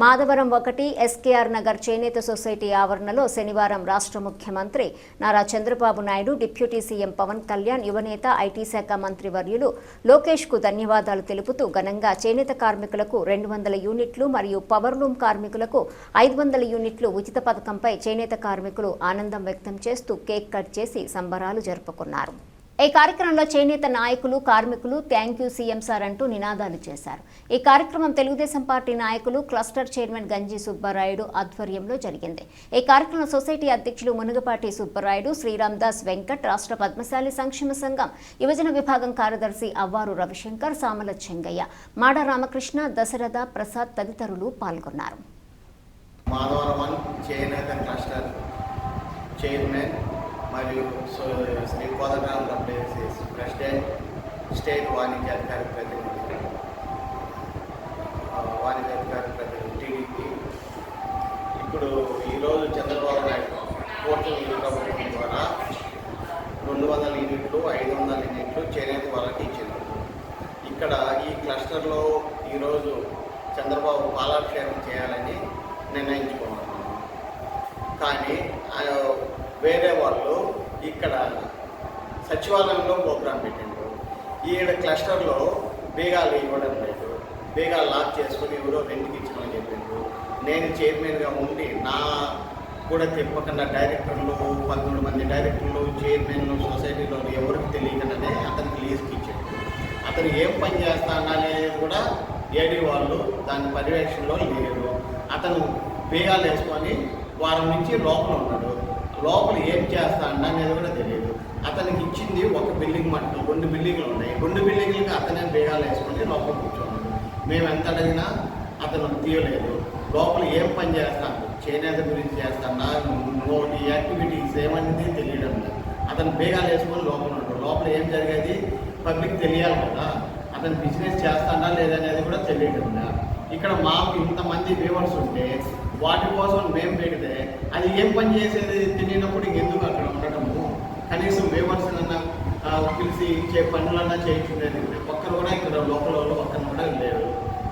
Madhavaram 1 SKR Nagar చేనేత society ఆవరణలో శనివారం రాష్ట్ర ముఖ్యమంత్రి నారా చంద్రబాబు నాయుడు, డిప్యూటీ సీఎం పవన్ కళ్యాణ్, యువనేత ఐటీ శాఖ మంత్రి వర్యులు లోకేష్ కు ధన్యవాదాలు తెలుపుతూ ఘనంగా చేనేత కార్మికులకు 200 యూనిట్లు మరియు పవర్ లూమ్ కార్మికులకు 500 యూనిట్లు ఉచిత పథకంపై చేనేత కార్మికులు ఆనందం వ్యక్తం చేస్తూ కేక్ కట్ చేసి సంబరాలు జరుపుకున్నారు. ఈ కార్యక్రమంలో చేనేత నాయకులు, కార్మికులు థ్యాంక్ యూ సీఎం సార్ అంటూ నినాదాలు చేశారు. ఈ కార్యక్రమం తెలుగుదేశం పార్టీ నాయకులు క్లస్టర్ చైర్మన్ గంజి సుబ్బారాయుడు ఆధ్వర్యంలో జరిగింది. ఈ కార్యక్రమం సొసైటీ అధ్యక్షులు మునుగపాటి సుబ్బారాయుడు, శ్రీరామ్దాస్ వెంకట్, రాష్ట్ర పద్మశాలి సంక్షేమ సంఘం యువజన విభాగం కార్యదర్శి అవ్వారు రవిశంకర్, సామల చెంగయ్య, మాడ రామకృష్ణ, దశరథ ప్రసాద్ తదితరులు పాల్గొన్నారు. మరియు శ్రీ కోదగ్రామ డబ్ల్యూఎస్ఎస్ ప్రెసిడెంట్, స్టేట్ వాణిజ్యాధికారి ప్రతినిధి టీడీపీ. ఇప్పుడు ఈరోజు చంద్రబాబు నాయుడు కూటమి ప్రభుత్వం ద్వారా 200 యూనిట్లు, 500 యూనిట్లు చేనేత వాళ్ళకి ఇచ్చింది. ఇక్కడ ఈ క్లస్టర్లో ఈరోజు చంద్రబాబు పాలాభిషేకం చేయాలని నిర్ణయించుకున్నాను. కానీ వేరే వాళ్ళు ఇక్కడ సచివాలయంలో ప్రోగ్రాం పెట్టిండ్రు. ఈడ క్లస్టర్లో బీగాలు ఇవ్వడం లేదు, బీగాలు లాక్ చేసుకుని ఎవరో రెంట్కి ఇచ్చామని చెప్పిండ్రు. నేను చైర్మన్గా ఉండి నా కూడా చెప్పకుండా డైరెక్టర్లు 13 మంది డైరెక్టర్లు, చైర్మన్లు సొసైటీలో ఎవరికి తెలియకుండానే అతనికి లీజ్కి ఇచ్చాడు. అతను ఏం పని చేస్తాననేది కూడా ఏడీ వాళ్ళు దాని పర్యవేక్షణలో లేరు. అతను బీగాలు వేసుకొని వారం నుంచి లోపల ఉన్నాడు. లోపల ఏం చేస్తాడు అనేది కూడా తెలియదు. అతనికి ఇచ్చింది ఒక బిల్డింగ్ మట్టు, 2 బిల్డింగ్లు ఉన్నాయి. 2 బిల్డింగ్లకి అతనే బేగాలు వేసుకొని లోపల కూర్చోన్నాడు. మేము ఎంత అడిగినా అతను తీయలేదు. లోపల ఏం పని చేస్తాను, చేనేత గురించి చేస్తానా, నోటి యాక్టివిటీస్ ఏమనేది తెలియడం లేదు. అతను బేగాలు వేసుకొని లోపల ఉన్నాడు. లోపల ఏం జరిగేది పబ్లిక్ తెలియాలి కదా. అతను బిజినెస్ చేస్తాడా లేదనేది కూడా తెలియడం లేదు. ఇక్కడ మాకు ఇంతమంది వ్యూవర్స్ ఉంటే వాటి కోసం మేము పెడితే అది ఏం పని చేసేది తెలియనప్పుడు ఎందుకు అక్కడ ఉండటము? కనీసం వ్యూవర్స్నన్నా పిలిచి ఇచ్చే పనులన్నా చేయించుండేది. ఒక్కరు కూడా ఇక్కడ లోకల్ వాళ్ళు ఒక్కరు కూడా లేరు.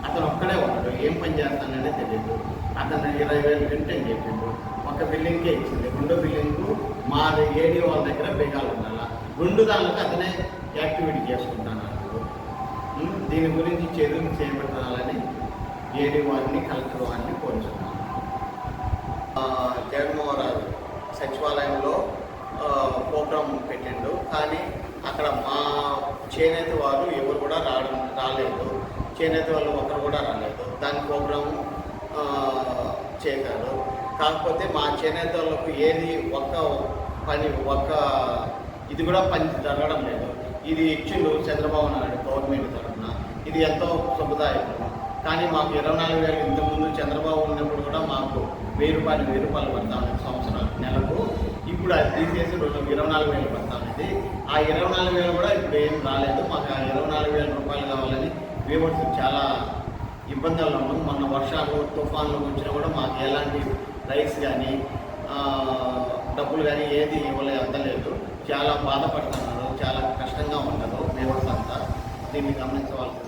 అతను ఒక్కడే ఉన్నాడు. ఏం పని చేస్తాననే తెలియదు. అతను 20,000 రెంట్ అని చెప్పిండు. ఒక బిల్డింగ్కే ఇచ్చింది. 2 బిల్డింగు మా ఏడీ వాళ్ళ దగ్గర బేగాలు ఉండాలి. 2 దానికి అతనే యాక్టివిటీ చేసుకుంటున్నాడు. దీని గురించి చర్యలు చేపట్టాలని ఏడీ వారిని, కలెక్టర్ వారిని కోరుతున్నాను. జగన్మోహన్ రాజు సచివాలయంలో ప్రోగ్రాం పెట్టిండు. కానీ అక్కడ మా చేనేత వాళ్ళు ఎవరు కూడా రాలేదు. చేనేత వాళ్ళు ఒకరు కూడా రాలేదు. దాని ప్రోగ్రాము చేశారు. కాకపోతే మా చేనేత వాళ్ళకు ఏది ఇది కూడా పని జరగడం లేదు. ఇది ఇచ్చిండు చంద్రబాబు నాయుడు గవర్నమెంట్ తరఫున. ఇది ఎంతో శుభదాయకం. కానీ మాకు 24,000 ఇంతకుముందు చంద్రబాబు ఉన్నప్పుడు కూడా మాకు 1,000 రూపాయలు పడతా ఉంది సంవత్సరాలు నెలకు. ఇప్పుడు అది తీసేసి 24,000 పడతా ఉంది. ఆ 24,000 కూడా ఇప్పుడు ఏం రాలేదు. మాకు ఆ 24,000 రూపాయలు కావాలని వ్యూవర్స్ చాలా ఇబ్బందుల్లో ఉన్నాం. మొన్న వర్షాలు, తుఫాన్లు వచ్చినా కూడా మాకు ఎలాంటి రైస్ కానీ డబ్బులు కానీ ఏది అందలేదు. చాలా బాధపడుతున్నారు. చాలా కష్టంగా ఉండదు వ్యూవర్స్ అంతా. దీన్ని గమనించవలసింది.